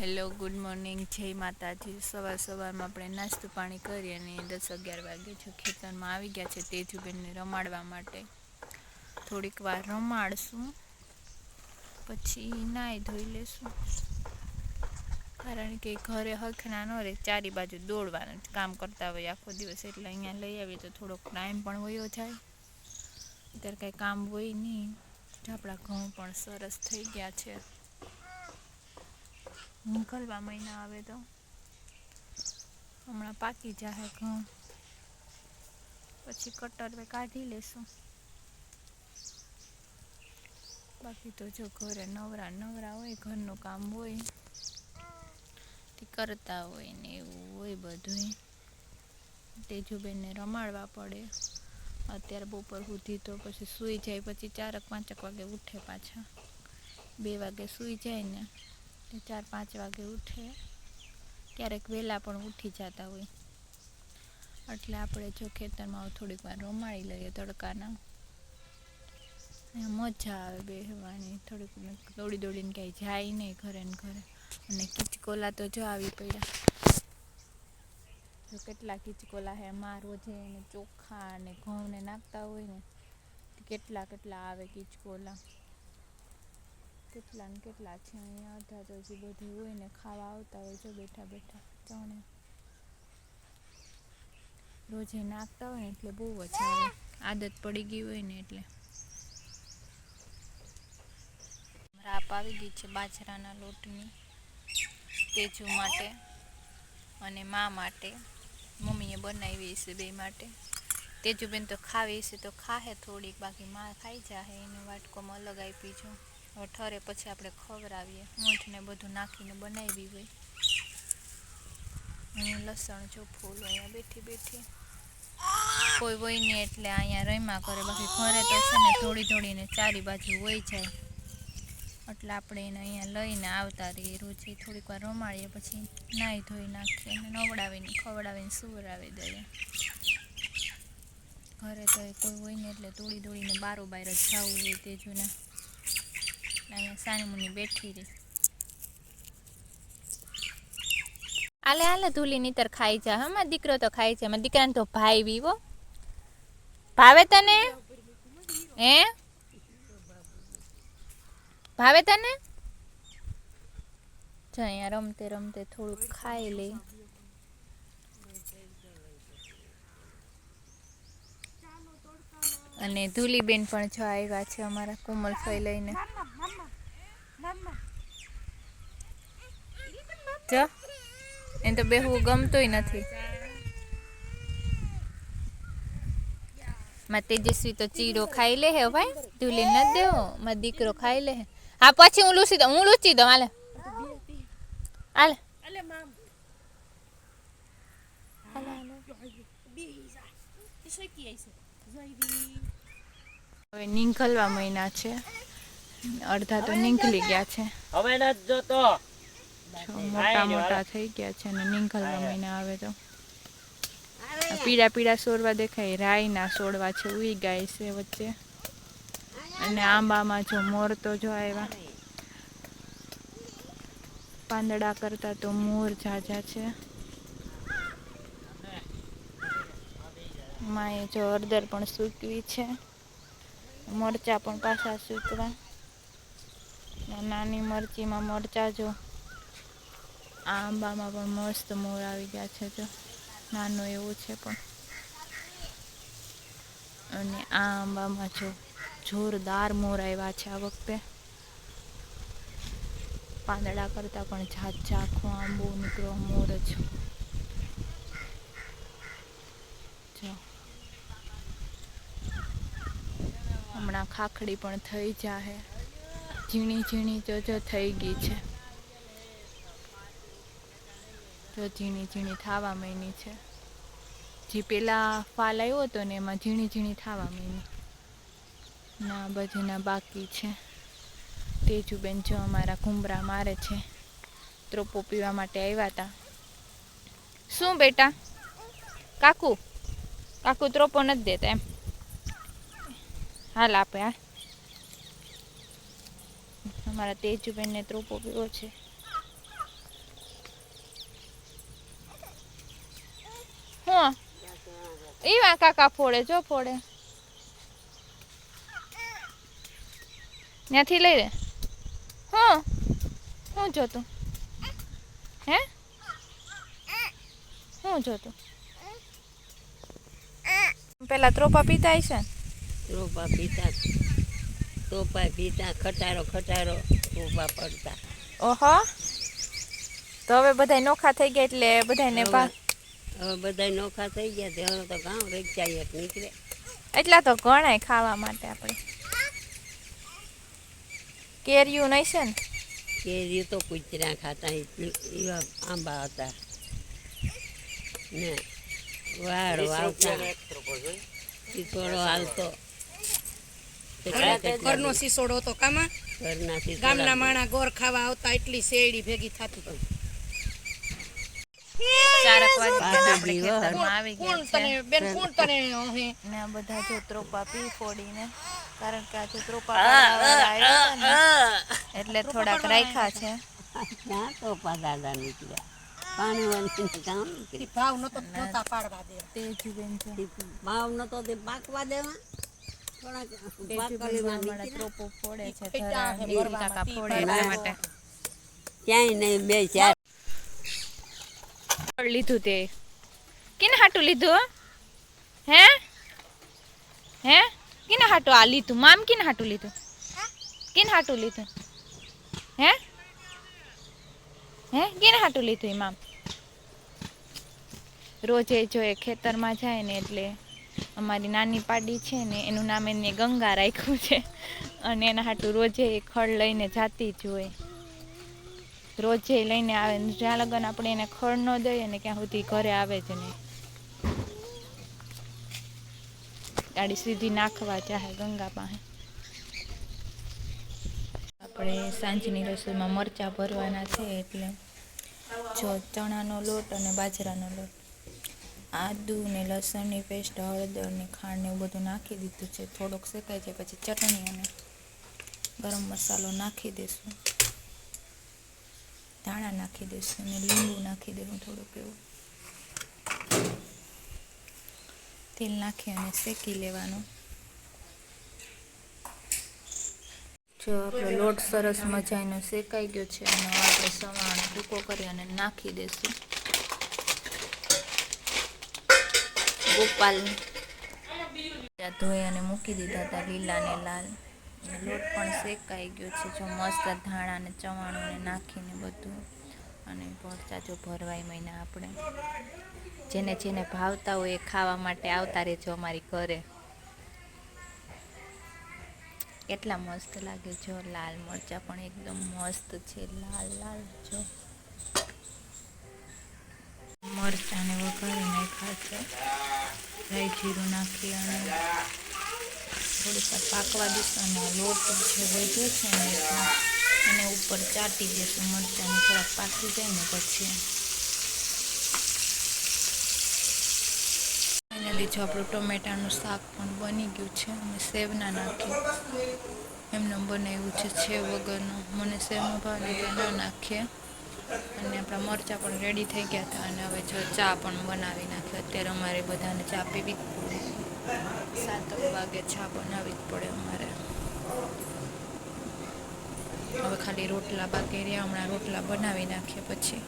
Hello, good morning, જય માતાજી. સવારમાં આપણે નાસ્તું પાણી કરી અને 10-11 વાગે જો ખેતરમાં આવી ગયા છે તેજુબેનને રમાડવા માટે. થોડીક વાર રમાડશું, પછી નાહી ધોઈ લેશું. કારણ કે ઘરે હખના ન રહે, ચારી બાજુ દોડવાનું કામ કરતા હોય આખો દિવસ, એટલે અહીંયા લઈ આવીએ તો થોડોક ટાઈમ પણ વયો જાય. અત્યારે કાંઈ કામ હોય નહીં. આપણા ઘઉં પણ સરસ થઈ ગયા છે. નીકળવા મહિના આવે તો હમણાં પાકી જાહે ઘઉં, પછી કટરવે કાઢી લેશું. બાકી તો જો ઘરે નવરા હોય, ઘરનું કામ હોય તે કરતા હોય ને એવું હોય બધું. તેજુબેનને રમાડવા પડે. અત્યારે બપોર સુધી તો પછી સૂઈ જાય, પછી 4-5 વાગે ઉઠે પાછા. 2 વાગે સૂઈ જાય ને 4-5 વાગે ઉઠે. ક્યારેક વહેલા પણ ઉઠી જતા હોય. એટલે આપણે જો ખેતરમાં થોડીક વાર રમાડી લઈએ તડકાના, મજા આવે બેસવાની. થોડીક દોડીને ક્યાંય જાય નહીં ઘરે ને ઘરે. અને કિચકોલા તો જો આવી પડ્યા. જો કેટલા કિચકોલા હે. રોજે એને ચોખા અને ઘઉંને નાખતા હોય ને, કેટલા આવે કિચકોલા. કેટલા ને કેટલા છે અહીંયા. અડધા તો હજી બધું હોય ને ખાવા આવતા હોય. જો બેઠા ચણે રોજે નાખતા હોય ને એટલે બહુ જ આવે. આદત પડી ગઈ હોય ને એટલે. રાપ આવી ગઈ છે બાજરાના લોટની, તેજુ માટે અને મા માટે. મમ્મીએ બનાવી છે 2 માટે. તેજુબેન તો ખાવી છે તો ખાહે થોડીક, બાકી માં ખાઈ જાહે. એને વાટકોમાં અલગ આપી જો. હવે ઠરે પછી આપણે ખવડાવીએ. મૂઠ ને બધું નાખીને બનાવી હોય. લસણ જો ફૂલ અહીંયા બેઠી કોઈ હોય નહીં એટલે અહીંયા રમ્યા કરે. બાકી ઘરે તો છે ને દોડીને ચારી બાજુ વહી જાય. એટલે આપણે એને અહીંયા લઈને આવતા રહીએ. રોજે થોડીક વાર રમાડીએ, પછી નાહી ધોઈ નાખીએ અને ખવડાવીને સુવડાવી દઈએ. ઘરે તો કોઈ હોય ને એટલે દોડીને બારોબાર જ જવું હોય તેજુને. અહીંયા સાનીમુની બેઠી રહી. હાલે ધૂલી નીતર ખાઈ જા. મારો દીકરો તો ખાઈ છે. મારા દીકરાને તો ભાઈ વીવો ભાવે. તને ભાવે તને? જો અહીંયા રમતે થોડુંક ખાઈ લે. અને ધૂલીબેન પણ જો આવ્યા છે અમારા કોમલફઈ લઈને. જો એને તો બેહવું ગમતુંય નથી. માં તેજસ્વી તો ચીરો ખાઈ લે હે ભાઈ. ધૂલી નથી દેવો, મારો દીકરો ખાઈ લે. હા, પછી હું લૂછી દઉં. હાલે હવે નીકળવા મહિના છે. અડધા તો નીકળી ગયા છે. હવે નથી જોતો. મોટા થઈ ગયા છે અને નીકળવા મહિના આવે તો પીળા સોરવા દેખાય. રાયના સોડવા છે, ઉઈ ગાય છે વચ્ચે. અને આંબામાં જો મોર તો જો આવ્યા. પાંદડા કરતા તો મોર ઝાઝા છે. માએ જો હળદર પણ સૂકવી છે. મરચા પણ પાછા સૂકવા. નાની મરચીમાં મરચા જો. આંબામાં પણ મસ્ત મોર આવી ગયા છે. જો નાનું એવું છે પણ. અને આ આંબામાં જો જોરદાર મોર આવ્યા છે આ વખતે. પાંદડા કરતા પણ ઝાઝા આખો આંબો નીકળો મોર જ. જો હમણાં ખાખડી પણ થઈ જાહે. ઝીણી જો થઈ ગઈ છે. જો ઝીણી થવા માંડી છે. જે પેલા ફાલ આવ્યો હતો ને એમાં ઝીણી થવા માંડી. ના બધાના બાકી છે. તેજુબેન જો અમારા ઘૂમરા મારે છે. ત્રોપો પીવા માટે આવ્યા હતા. શું બેટા? કાકુ ત્રોપો નથી દેતા એમ. હાલ આપે. અમારા તેજુબેનને ત્રોપો પીવો છે. એવા કાકા ફોડે જો ફોડે ત્યાંથી લઈ લે હું જોતું હે હું જોતું પેલા ત્રોપા પીતા હશે ને ત્રોપા પીતા ખટારો ત્રોપા પડતા. ઓહો તો હવે બધા નોખા થઈ ગયા એટલે બધાને હવે બધા નોખા થઈ ગયા તે હવે તો ગામ રેચાય નીકળે એટલા તો ગણાય ખાવા માટે આપણે કેરીયું નહીં છે ને કેરી તો કૂતરા ખાતા એવા આંબા હતા ને વાળ વાવતા શીતોડો હાલતો ઘરનો શીસોડો હતો કામાં ઘરના ગામના માણા ગોર ખાવા આવતા એટલી શેરડી ભેગી થતી હતી. 4 વાગે આવી ગયા છે બેન કોણ તને ને આ બધા જો ત્રોપા પી ફોડીને કારણ કે આજે ત્રોપા આવ્યા ને એટલે થોડાક રાખ્યા છે. ક્યાં ત્રોપા દાદા નીકળ્યા પાણી વાળીને કામ નીકળી ભાવ નતા પાડવા દે તેજુબેન જો ભાવ નતો તે પાકવા દેવા ત્રોપો ફોડે છે કાકા ફોડે એટલા માટે ક્યાંય નહીં 2-4 લીધું તે કેને હાટું લીધું હે કેને હાટું આ લીધું મામ કેને હાટું લીધું હે કેને હાટું લીધું મામ રોજે જો એ ખેતરમાં જાય ને એટલે અમારી નાની પાડી છે ને એનું નામ એને ગંગા રાખ્યું છે અને એના હાટું રોજે એ ખડ લઈને જાતી જ હોય રોજે લઈને આવે જ્યાં લગન આપણે એને ખડ ન દઈએ ને ક્યાં સુધી ઘરે આવે જ નહીં ગાડી સીધી નાખવા ચાહે ગંગા પાસે આપણે સાંજની રસોઈમાં મરચાં ભરવાના છે એટલે જો ચણાનો લોટ અને બાજરાનો લોટ આદુ ને લસણની પેસ્ટ હળદર ને ખાંડ ને એવું બધું નાખી દીધું છે થોડોક શેકાઈ જાય પછી ચટણી અને ગરમ મસાલો નાખી દઈશું ધાણા નાખી દઈશું અને લીંબુ નાખી દઈશું થોડુંક એવું તેલ નાખી અને શેકી લેવાનું જો આપણો લોટ સરસ મજાનો શેકાઈ ગયો છે અને આપણે સવાણો ટૂંકો કરી અને નાખી દઈશું ગોપાલ ધોઈ અને મૂકી દીધા હતા લીલા ને લાલ લોટ પણ શેકાઈ ગયો છે જો મસ્ત ધાણા ને ચવાણું ને નાખીને બધું અને મરચાં જો ભરવાઈ મહિના આપણે જેને જેને ભાવતા હોય એ ખાવા માટે આવતા રહેજો અમારી ઘરે કેટલા મસ્ત લાગે જો લાલ મરચાં પણ એકદમ મસ્ત છે લાલ જો મરચાંને વઘારી નાખ્યા છે રાઈ જીરું નાખી અને થોડીક વાર પાકવા દઈશું અને લોટ જે વધ્યો છે ને એને ઉપર ચાટી દઈશું મરચાંને થોડાક પાકી જાય ને પછી એના લીધે આપણું ટમેટાનું શાક પણ બની ગયું છે અને સેવના નાખી એમને બનાવ્યું છે સેવ વગરનું મને સેવનો ભાવ એટલે ન નાખીએ અને આપણા મરચાં પણ રેડી થઈ ગયા હતા અને હવે જો ચા પણ બનાવી નાખ્યો અત્યારે અમારે બધાને ચા પીવી જ પડે 7 વાગે ચા બનાવવી જ પડે અમારે હવે ખાલી રોટલા બાકી રહ્યા હમણાં રોટલા બનાવી નાખીએ પછી